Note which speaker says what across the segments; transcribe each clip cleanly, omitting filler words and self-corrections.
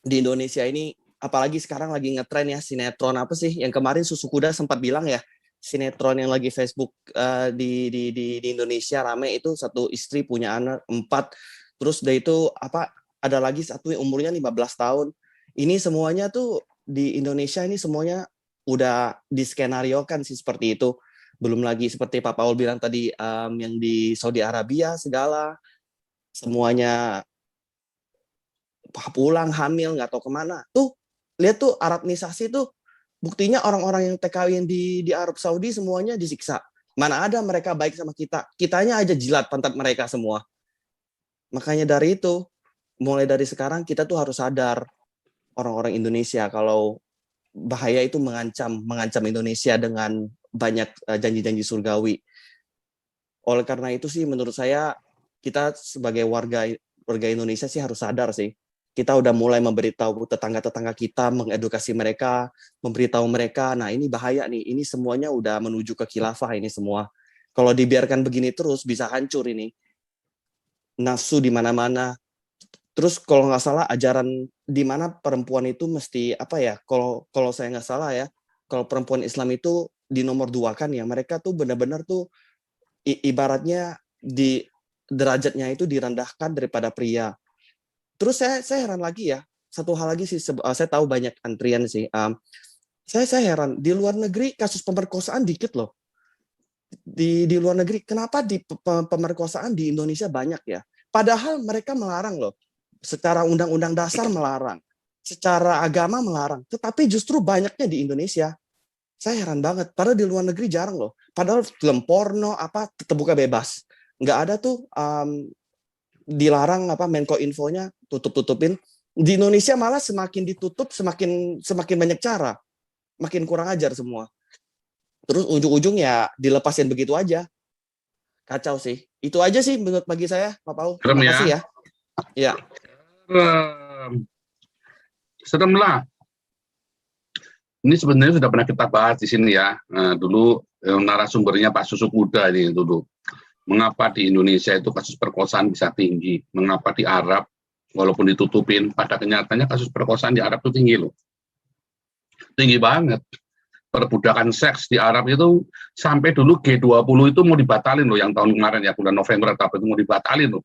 Speaker 1: di Indonesia ini, apalagi sekarang lagi ngetren ya sinetron apa sih yang kemarin Susu Kuda sempat bilang ya, sinetron yang lagi Facebook di Indonesia rame itu satu istri punya anak 4, terus dari itu apa ada lagi satu yang umurnya 15 tahun. Ini semuanya tuh di Indonesia ini semuanya udah diskenariokan sih seperti itu. Belum lagi seperti Pak Paul bilang tadi yang di Saudi Arabia segala semuanya pulang hamil nggak tahu kemana tuh, lihat tuh Arabnisasi tuh, buktinya orang-orang yang TKW yang di Arab Saudi semuanya disiksa, mana ada mereka baik sama kita, kitanya aja jilat pantat mereka semua. Makanya dari itu mulai dari sekarang kita tuh harus sadar orang-orang Indonesia kalau bahaya itu mengancam mengancam Indonesia dengan banyak janji-janji surgawi. Oleh karena itu sih menurut saya kita sebagai warga warga Indonesia sih harus sadar sih. Kita udah mulai memberitahu tetangga-tetangga kita, mengedukasi mereka, memberitahu mereka, nah ini bahaya nih, ini semuanya udah menuju ke khilafah ini semua. Kalau dibiarkan begini terus bisa hancur ini. Nafsu di mana-mana. Terus kalau nggak salah ajaran di mana perempuan itu mesti apa ya? Kalau kalau saya nggak salah ya, kalau perempuan Islam itu di nomor 2 kan ya, mereka tuh benar-benar tuh ibaratnya di derajatnya itu direndahkan daripada pria. Terus saya heran lagi ya, satu hal lagi sih, saya tahu banyak antrian sih. Saya heran di luar negeri kasus pemerkosaan dikit loh. Di luar negeri kenapa di pemerkosaan di Indonesia banyak ya? Padahal mereka melarang loh. Secara undang-undang dasar melarang, secara agama melarang, tetapi justru banyaknya di Indonesia. Saya heran banget, padahal di luar negeri jarang loh. Padahal film porno apa tetap buka bebas. Nggak ada tuh dilarang apa Menko Infonya tutup-tutupin. Di Indonesia malah semakin ditutup semakin semakin banyak cara. Makin kurang ajar semua. Terus ujung-ujung ya dilepasin begitu aja. Kacau sih. Itu aja sih menurut bagi saya, Pak Paul.
Speaker 2: Serem
Speaker 1: Terima
Speaker 2: ya.
Speaker 1: kasih ya. Ya.
Speaker 2: Serem lah. Ini sebenarnya sudah pernah kita bahas di sini ya. Dulu narasumbernya Pak Susu Kuda ini dulu. Mengapa di Indonesia itu kasus perkosaan bisa tinggi? Mengapa di Arab, walaupun ditutupin, pada kenyataannya kasus perkosaan di Arab itu tinggi loh. Tinggi banget. Perbudakan seks di Arab itu sampai dulu G20 itu mau dibatalin loh, yang tahun kemarin ya, bulan November atau apa itu mau dibatalin loh.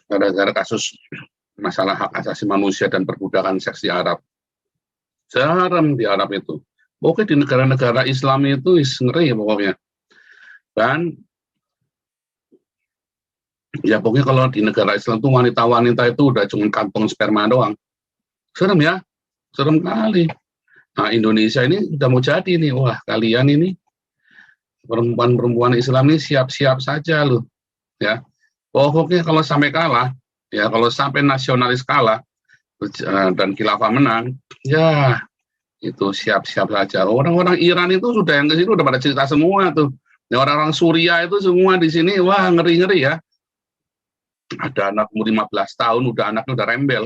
Speaker 2: Gara-gara kasus masalah hak asasi manusia dan perbudakan seks di Arab. Serem di Arab itu. Oke, di negara-negara Islam itu ngeri ya pokoknya. Dan ya pokoknya kalau di negara Islam tuh wanita-wanita itu udah cuma kantong sperma doang. Serem ya, serem kali. Nah Indonesia ini udah mau jadi nih, wah kalian ini perempuan-perempuan Islam ini siap-siap saja loh, ya. Pokoknya kalau sampai kalah, ya kalau sampai nasionalis kalah dan khilafah menang, ya itu siap-siap saja. Orang-orang Iran itu sudah yang ke sini udah pada cerita semua tuh. Ya, orang-orang Suria itu semua di sini, wah ngeri-ngeri ya. Ada anak umur 15 tahun, anaknya udah rembel.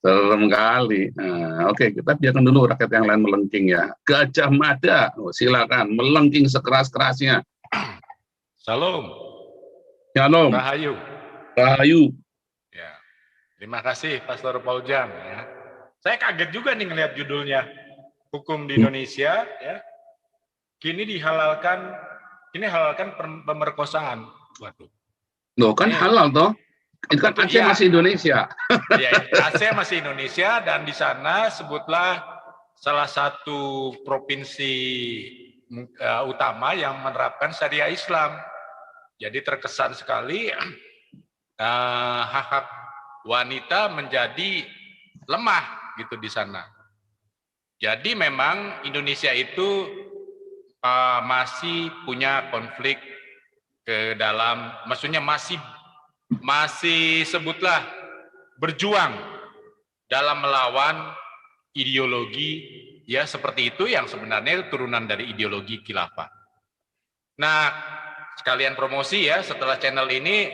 Speaker 2: Serem kali. Nah, oke, kita biarkan dulu rakyat yang lain melengking ya. Gajah Mada, silakan melengking sekeras-kerasnya.
Speaker 3: Salam.
Speaker 2: Shalom.
Speaker 3: Rahayu.
Speaker 2: Rahayu.
Speaker 3: Ya. Terima kasih Pastor Paul Jam ya. Saya kaget juga nih ngelihat judulnya. Hukum di Indonesia ya. Kini halalkan pemerkosaan. Waduh.
Speaker 2: Loh, kan halal toh? Itu kan Aceh masih Indonesia.
Speaker 3: Ya, Aceh masih Indonesia dan di sana sebutlah salah satu provinsi utama yang menerapkan syariah Islam. Jadi terkesan sekali hak-hak wanita menjadi lemah gitu di sana. Jadi memang Indonesia itu masih punya konflik ke dalam, maksudnya masih sebutlah berjuang dalam melawan ideologi ya seperti itu yang sebenarnya turunan dari ideologi khilafah. Nah, sekalian promosi ya, setelah channel ini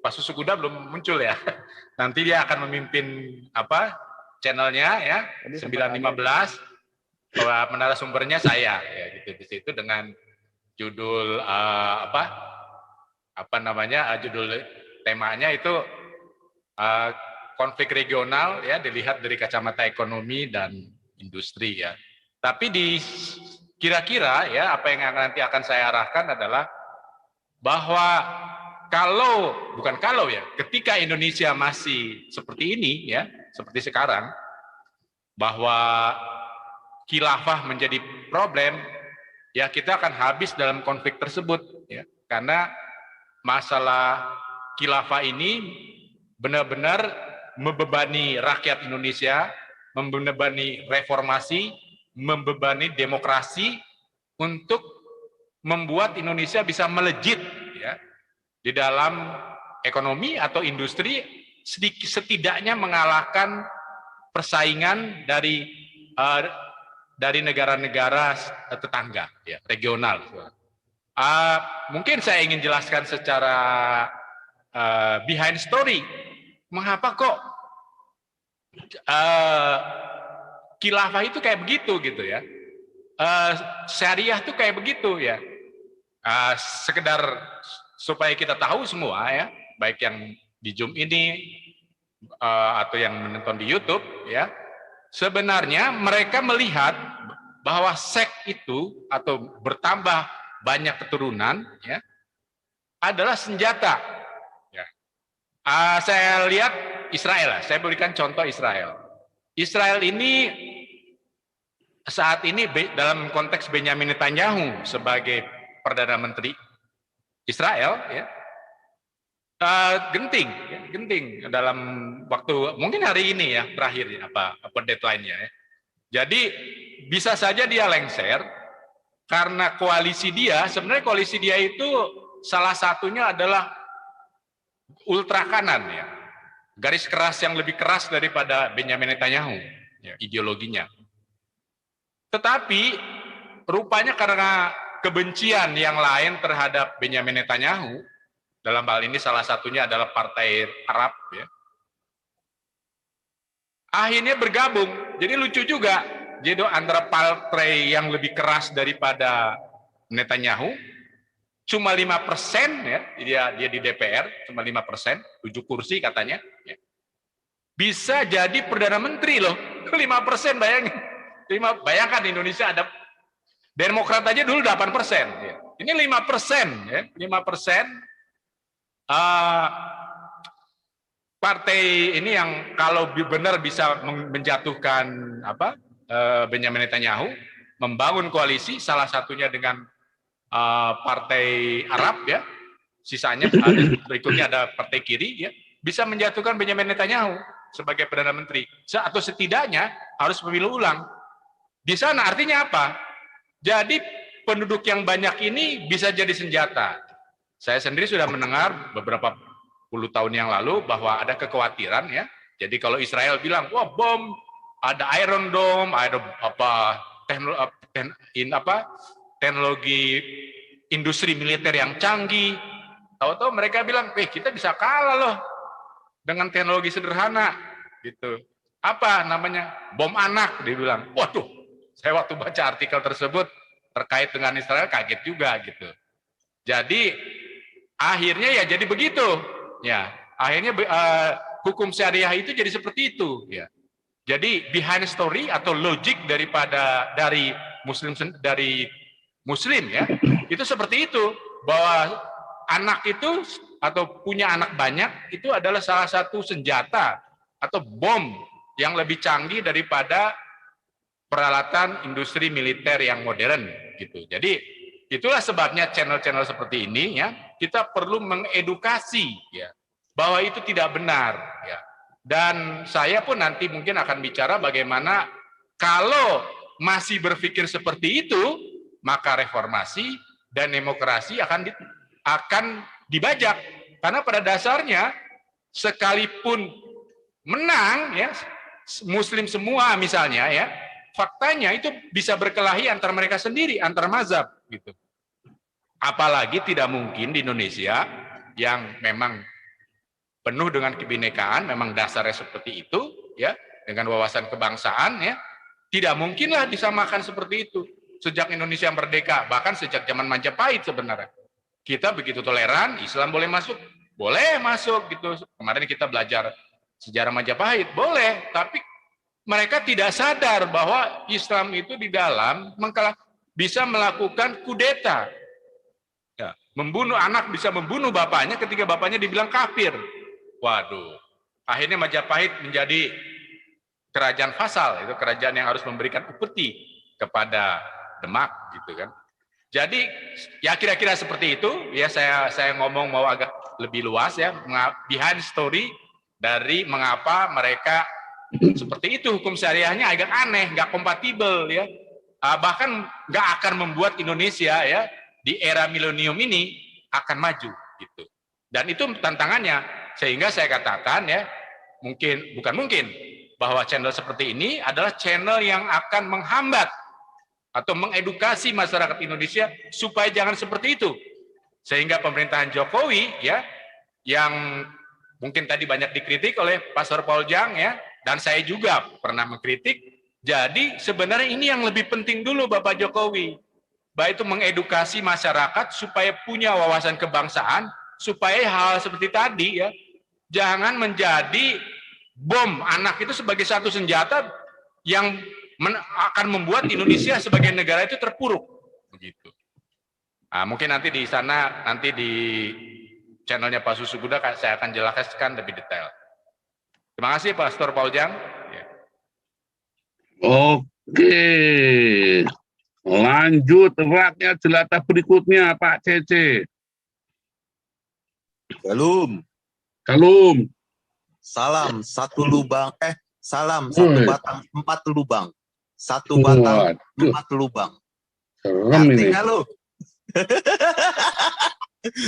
Speaker 3: Pak Susu Kuda belum muncul ya. Nanti dia akan memimpin channelnya ya 915. Menara sumbernya saya ya gitu di situ dengan judul judul temanya itu konflik regional ya, dilihat dari kacamata ekonomi dan industri ya. Tapi kira-kira ya apa yang nanti akan saya arahkan adalah bahwa ketika Indonesia masih seperti ini ya, seperti sekarang, bahwa khilafah menjadi problem, ya kita akan habis dalam konflik tersebut ya. Karena masalah khilafah ini benar-benar membebani rakyat Indonesia, membebani reformasi, membebani demokrasi untuk membuat Indonesia bisa melejit ya di dalam ekonomi atau industri, setidaknya mengalahkan persaingan dari negara-negara tetangga ya, regional. Mungkin saya ingin jelaskan secara behind story, mengapa kok khilafah itu kayak begitu gitu ya, syariah itu kayak begitu ya. Sekedar supaya kita tahu semua ya, baik yang di Zoom ini atau yang menonton di YouTube ya, sebenarnya mereka melihat bahwa seks itu atau bertambah banyak keturunan ya adalah senjata. Ya. Saya lihat Israel, saya berikan contoh Israel. Israel ini saat ini dalam konteks Benyamin Netanyahu sebagai Perdana Menteri Israel ya, genting dalam waktu mungkin hari ini ya terakhir ya, apa deadline-nya ya. Jadi bisa saja dia lengser karena sebenarnya koalisi dia itu salah satunya adalah ultra kanan ya, garis keras yang lebih keras daripada Benyamin Netanyahu ya, ideologinya. Tetapi rupanya karena kebencian yang lain terhadap Benyamin Netanyahu, dalam hal ini salah satunya adalah Partai Arab ya, akhirnya bergabung. Jadi lucu juga, jadi antara partai yang lebih keras daripada Netanyahu cuma 5% ya, dia di DPR cuma 5%, 7 kursi katanya ya. Bisa jadi Perdana Menteri loh, 5% bayangin. Bayangkan Indonesia ada Demokrat aja dulu 8%. Ya. Ini 5%, ya. 5%. Partai ini yang kalau benar bisa menjatuhkan Benyamin Netanyahu, membangun koalisi, salah satunya dengan Partai Arab ya, sisanya berikutnya ada Partai Kiri ya, bisa menjatuhkan Benyamin Netanyahu sebagai Perdana Menteri, atau setidaknya harus pemilu ulang. Di sana artinya apa? Jadi penduduk yang banyak ini bisa jadi senjata. Saya sendiri sudah mendengar beberapa puluh tahun yang lalu bahwa ada kekhawatiran ya. Jadi kalau Israel bilang, wah bom, ada Iron Dome, ada teknologi industri militer yang canggih. Tahu-tahu mereka bilang, kita bisa kalah loh dengan teknologi sederhana gitu. Apa namanya? Bom anak, dia bilang. Waduh, saya waktu baca artikel tersebut terkait dengan Israel kaget juga gitu. Jadi akhirnya ya jadi begitu. Ya, akhirnya hukum syariah itu jadi seperti itu ya. Jadi behind story atau logik dari muslim ya, itu seperti itu, bahwa anak itu atau punya anak banyak itu adalah salah satu senjata atau bom yang lebih canggih daripada peralatan industri militer yang modern gitu. Jadi itulah sebabnya channel-channel seperti ini ya, kita perlu mengedukasi ya bahwa itu tidak benar ya. Dan saya pun nanti mungkin akan bicara bagaimana kalau masih berpikir seperti itu, maka reformasi dan demokrasi akan dibajak. Karena pada dasarnya sekalipun menang ya, muslim semua misalnya ya, faktanya itu bisa berkelahi antar mereka sendiri, antar mazhab gitu. Apalagi tidak mungkin di Indonesia yang memang penuh dengan kebinekaan, memang dasarnya seperti itu ya, dengan wawasan kebangsaan ya, tidak mungkinlah disamakan seperti itu. Sejak Indonesia merdeka, bahkan sejak zaman Majapahit sebenarnya kita begitu toleran, Islam boleh masuk, boleh masuk gitu. Kemarin kita belajar sejarah Majapahit, boleh, tapi mereka tidak sadar bahwa Islam itu di dalam bisa melakukan kudeta. Ya, membunuh anak, bisa membunuh bapaknya ketika bapaknya dibilang kafir. Waduh, akhirnya Majapahit menjadi kerajaan vassal, itu kerajaan yang harus memberikan upeti kepada Demak gitu kan. Jadi ya kira-kira seperti itu ya, saya ngomong mau agak lebih luas ya, behind story dari mengapa mereka seperti itu. Hukum syariahnya agak aneh, nggak kompatibel ya, bahkan nggak akan membuat Indonesia ya di era milenium ini akan maju gitu. Dan itu tantangannya, sehingga saya katakan ya, bukan mungkin bahwa channel seperti ini adalah channel yang akan menghambat atau mengedukasi masyarakat Indonesia supaya jangan seperti itu. Sehingga pemerintahan Jokowi ya, yang mungkin tadi banyak dikritik oleh Pastor Paul Jang ya, dan saya juga pernah mengkritik. Jadi sebenarnya ini yang lebih penting dulu Bapak Jokowi, baik itu mengedukasi masyarakat supaya punya wawasan kebangsaan, supaya hal seperti tadi ya jangan menjadi bom anak itu sebagai satu senjata yang akan membuat Indonesia sebagai negara itu terpuruk begitu. Nah, mungkin nanti di sana, nanti di channelnya Pak Susu Buddha saya akan jelaskan lebih detail. Terima kasih Pastor Paul Jang.
Speaker 2: Oke, lanjut rakyat jelata berikutnya Pak Cece.
Speaker 4: Belum. Salam satu lubang, salam satu batang 4 lubang. Satu batang 4 lubang.
Speaker 2: Serem ini.
Speaker 4: Artinya lu.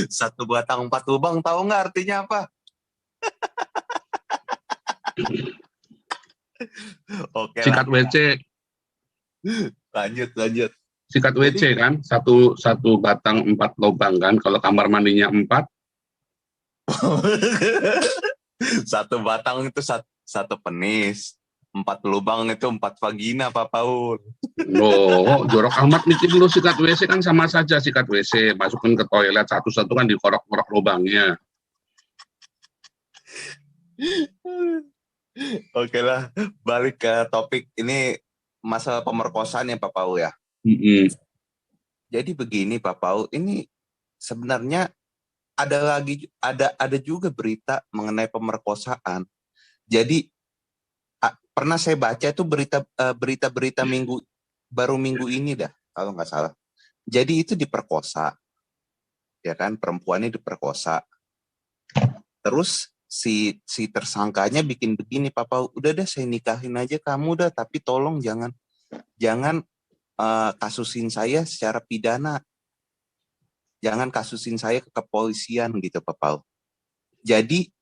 Speaker 4: Satu batang 4 lubang, tahu nggak artinya apa? Oke.
Speaker 2: Sikat WC.
Speaker 4: Lanjut.
Speaker 2: Sikat WC kan, satu batang 4 lubang kan. Kalau kamar mandinya 4.
Speaker 4: Satu batang itu satu penis. 4 lubang itu 4 vagina, Pak Paul.
Speaker 2: Loh, jorok amat mikir lu. Sikat WC kan sama saja sikat WC. Masukin ke toilet satu-satu kan dikorok-korok lubangnya.
Speaker 4: Oke lah, balik ke topik ini, masalah pemerkosaan ya Pak Paul ya. Jadi begini Pak Paul, ini sebenarnya ada juga berita mengenai pemerkosaan. Jadi pernah saya baca itu berita minggu ini dah kalau nggak salah. Jadi itu diperkosa, ya kan, perempuannya diperkosa. Terus si tersangkanya bikin begini, Pak Paul, udah deh saya nikahin aja kamu dah, tapi tolong jangan kasusin saya secara pidana. Jangan kasusin saya ke kepolisian gitu, Pak Paul. Jadi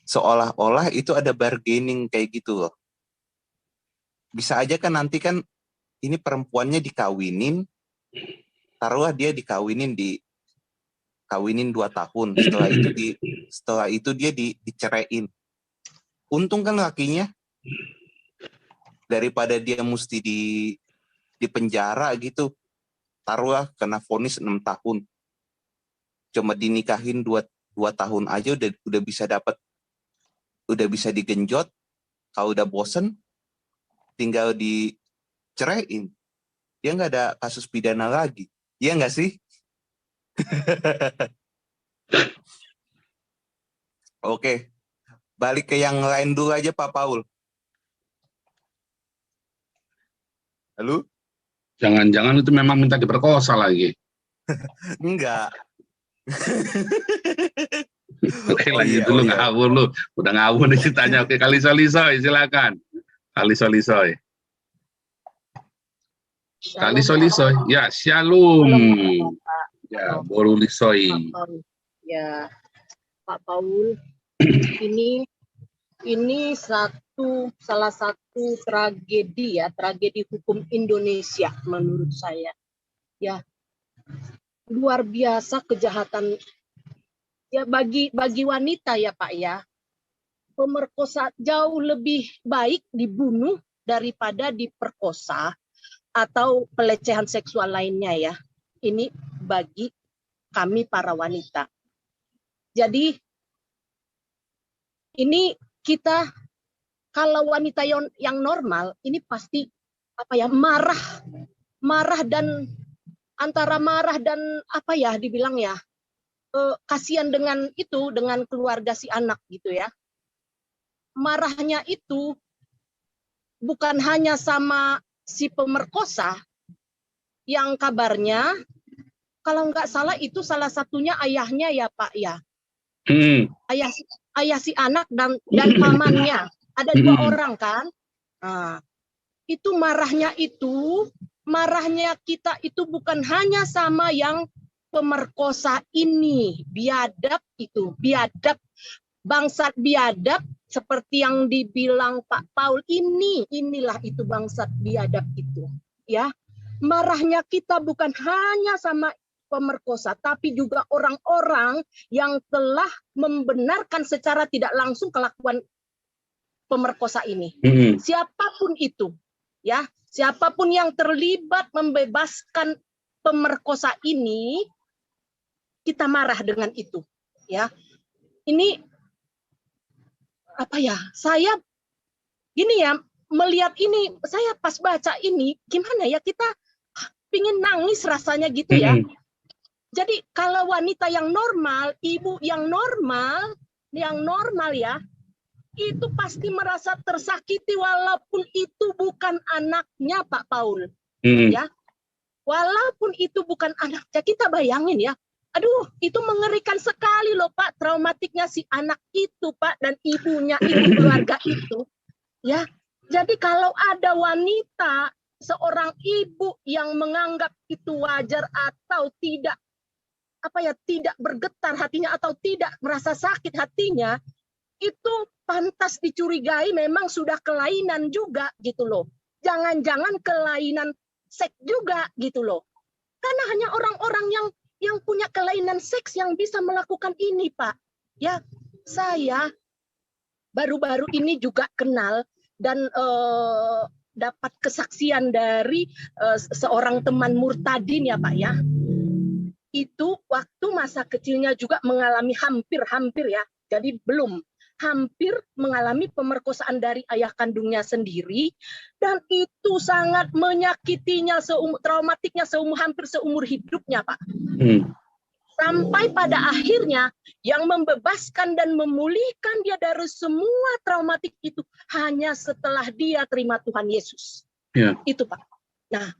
Speaker 4: seolah-olah itu ada bargaining kayak gitu loh. Bisa aja kan nanti kan ini perempuannya dikawinin, taruhlah dia dikawinin 2 tahun, setelah itu dia diceraiin. Untung kan lakinya, daripada dia mesti di penjara gitu, taruhlah kena vonis 6 tahun. Cuma dinikahin 2 tahun aja udah bisa digenjot. Kalau udah bosen tinggal diceraiin. Dia nggak ada kasus pidana lagi. Iya nggak sih? Oke, balik ke yang lain dulu aja Pak Paul. Halo?
Speaker 2: Jangan-jangan itu memang minta diperkosa lagi.
Speaker 4: Enggak.
Speaker 2: Oke, lanjut dulu. Ngawur lu. Udah ngawur nih ceritanya. Oke, Kalisoy, silakan. Kalisoy. Ya, shalom. Ya, Borulisoy.
Speaker 5: Ya, Pak Paul, ini salah satu tragedi hukum Indonesia menurut saya. Ya, luar biasa kejahatan ya bagi wanita ya Pak ya. Pemerkosa jauh lebih baik dibunuh daripada diperkosa atau pelecehan seksual lainnya ya. Ini bagi kami para wanita. Jadi ini kita kalau wanita yang normal ini pasti marah dan antara marah dan dibilang ya kasihan dengan keluarga si anak gitu ya. Marahnya itu bukan hanya sama si pemerkosa yang kabarnya kalau nggak salah itu salah satunya ayahnya ya Pak ya. Ayah si anak dan pamannya. Ada 2 orang kan. Nah, itu marahnya kita itu bukan hanya sama yang pemerkosa ini, biadab, bangsat biadab seperti yang dibilang Pak Paul inilah itu bangsat biadab itu, ya. Marahnya kita bukan hanya sama pemerkosa, tapi juga orang-orang yang telah membenarkan secara tidak langsung kelakuan pemerkosa ini. Siapapun itu, ya, siapapun yang terlibat membebaskan pemerkosa ini, kita marah dengan itu, ya. Ini saya gini ya, melihat ini, saya pas baca ini, gimana ya, kita pingin nangis rasanya gitu ya. Jadi kalau wanita yang normal, ibu yang normal ya, itu pasti merasa tersakiti walaupun itu bukan anaknya Pak Paul. Ya. Walaupun itu bukan anaknya, kita bayangin ya. Aduh, itu mengerikan sekali loh Pak, traumatiknya si anak itu Pak dan ibunya itu, keluarga itu. Ya. Jadi kalau ada wanita, seorang ibu yang menganggap itu wajar atau tidak tidak bergetar hatinya atau tidak merasa sakit hatinya, itu pantas dicurigai memang sudah kelainan juga gitu loh. Jangan-jangan kelainan seks juga gitu loh. Karena hanya orang-orang yang punya kelainan seks yang bisa melakukan ini, Pak. Ya, saya baru-baru ini juga kenal dan dapat kesaksian dari seorang teman Murtadin ya, Pak ya. Itu waktu masa kecilnya juga mengalami hampir ya. Jadi hampir mengalami pemerkosaan dari ayah kandungnya sendiri, dan itu sangat menyakitinya, traumatiknya hampir seumur hidupnya, Pak. Sampai pada akhirnya yang membebaskan dan memulihkan dia dari semua traumatik itu hanya setelah dia terima Tuhan Yesus. Ya. Itu, Pak. Nah,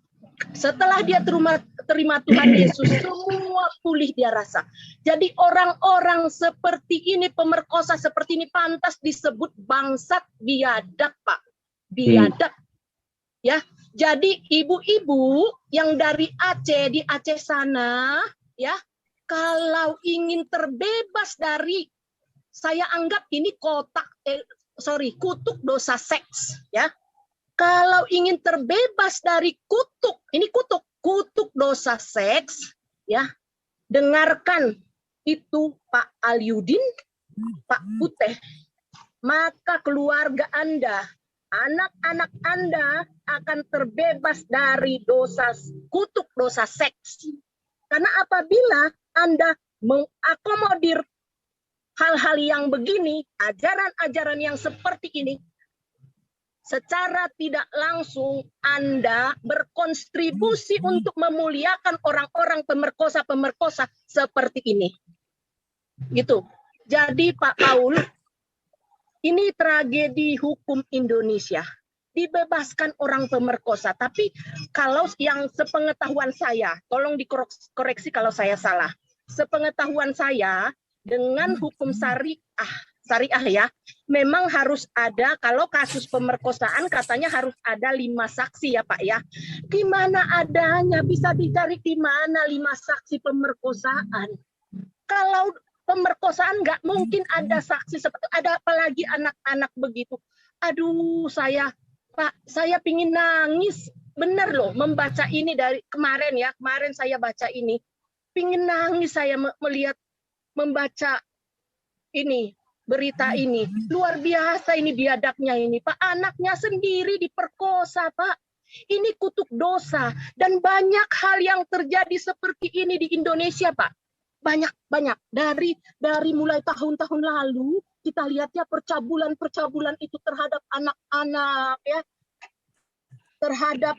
Speaker 5: setelah dia terima Tuhan Yesus, semua pulih dia rasa. Jadi orang-orang seperti ini, pemerkosa seperti ini pantas disebut bangsat biadab, Pak. Biadab. Ya. Jadi ibu-ibu yang dari Aceh, di Aceh sana, ya, kalau ingin terbebas dari, saya anggap ini kutuk dosa seks, ya. Kalau ingin terbebas dari kutuk dosa seks, ya, dengarkan itu Pak Alyudin, Pak Puteh, maka keluarga Anda, anak-anak Anda akan terbebas dari kutuk dosa seks. Karena apabila Anda mengakomodir hal-hal yang begini, ajaran-ajaran yang seperti ini, secara tidak langsung Anda berkontribusi untuk memuliakan orang-orang pemerkosa seperti ini. Gitu. Jadi Pak Paul, ini tragedi hukum Indonesia. Dibebaskan orang pemerkosa. Tapi kalau yang sepengetahuan saya, tolong dikoreksi kalau saya salah. Sepengetahuan saya, dengan hukum syariah ya, memang harus ada, kalau kasus pemerkosaan katanya harus ada 5 saksi ya Pak ya. Di mana adanya, bisa dicari di mana 5 saksi pemerkosaan. Kalau pemerkosaan nggak mungkin ada saksi seperti, ada apalagi anak-anak begitu. Aduh, Pak, saya pingin nangis. Bener loh, membaca ini dari kemarin saya baca ini. Pingin nangis saya membaca ini, berita ini. Luar biasa ini biadabnya ini, Pak. Anaknya sendiri diperkosa, Pak. Ini kutuk dosa. Dan banyak hal yang terjadi seperti ini di Indonesia, Pak. banyak dari mulai tahun-tahun lalu kita lihat ya percabulan itu terhadap anak-anak ya, terhadap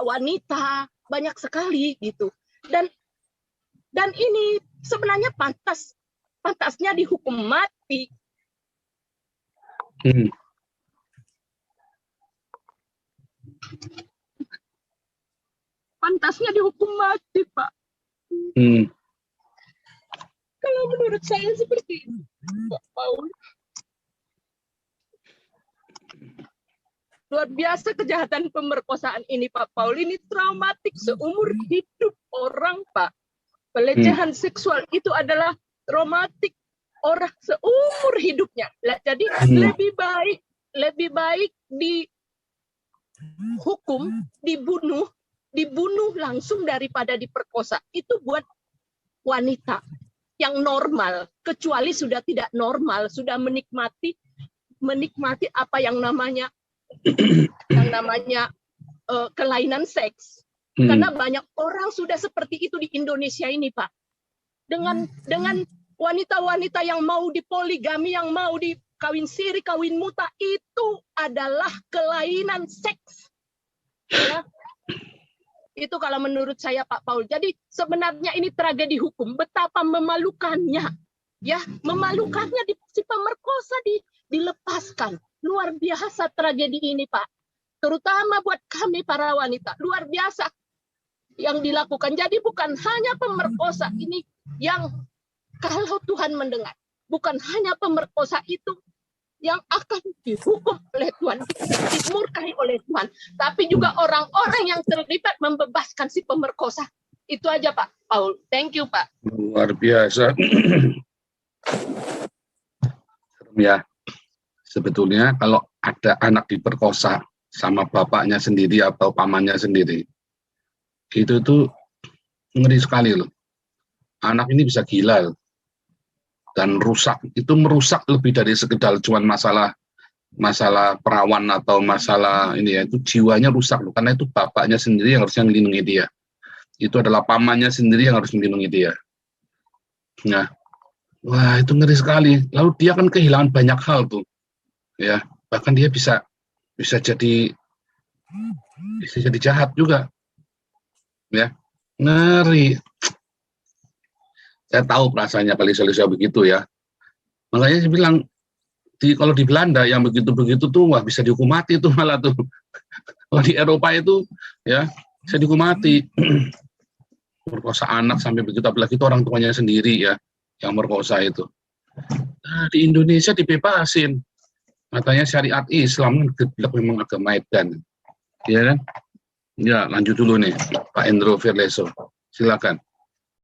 Speaker 5: wanita, banyak sekali gitu. Dan ini sebenarnya pantasnya dihukum mati. Pantasnya dihukum mati, Pak. Kalau menurut saya seperti itu, Pak Paul. Luar biasa kejahatan pemerkosaan ini, Pak Paul. Ini traumatik seumur hidup orang, Pak. Pelecehan seksual itu adalah traumatik orang seumur hidupnya. Jadi lebih baik dihukum, dibunuh langsung daripada diperkosa. Itu buat wanita yang normal, kecuali sudah tidak normal, sudah menikmati apa yang namanya kelainan seks. Karena banyak orang sudah seperti itu di Indonesia ini, Pak. Dengan wanita-wanita yang mau dipoligami, yang mau dikawin siri, kawin muta, itu adalah kelainan seks. Ya. Itu kalau menurut saya, Pak Paul. Jadi sebenarnya ini tragedi hukum. Betapa memalukannya. Ya, memalukannya si pemerkosa dilepaskan. Luar biasa tragedi ini, Pak. Terutama buat kami para wanita. Luar biasa yang dilakukan. Jadi bukan hanya pemerkosa ini yang kalau Tuhan mendengar, bukan hanya pemerkosa itu yang akan dihukum oleh Tuhan, dimurkai oleh Tuhan, tapi juga orang-orang yang terlibat membebaskan si pemerkosa. Itu aja, Pak Paul. Thank you, Pak.
Speaker 2: Luar biasa. Ya, sebetulnya kalau ada anak diperkosa sama bapaknya sendiri atau pamannya sendiri, itu tuh ngeri sekali loh. Anak ini bisa gila loh. Dan rusak, itu merusak lebih dari sekedar cuman masalah perawan atau masalah ini ya, itu jiwanya rusak loh, karena itu bapaknya sendiri yang harusnya melindungi dia. Itu adalah pamannya sendiri yang harus melindungi dia. Nah, wah itu ngeri sekali. Lalu dia kan kehilangan banyak hal tuh. Ya, bahkan dia bisa jadi jahat juga. Ya, ngeri. Saya tahu perasaannya Kalisa begitu ya. Makanya saya bilang, kalau di Belanda yang begitu-begitu tuh, wah bisa dihukum mati tuh malah tuh. Kalau di Eropa itu ya bisa dihukum mati. Merkosa anak sampai begitu, apalagi itu orang tuanya sendiri ya yang merkosa itu. Nah, di Indonesia dibebasin. Katanya syariat Islam geblek memang agama edan. Ya kan? Ya, lanjut dulu nih Pak Endro Firleso. Silakan.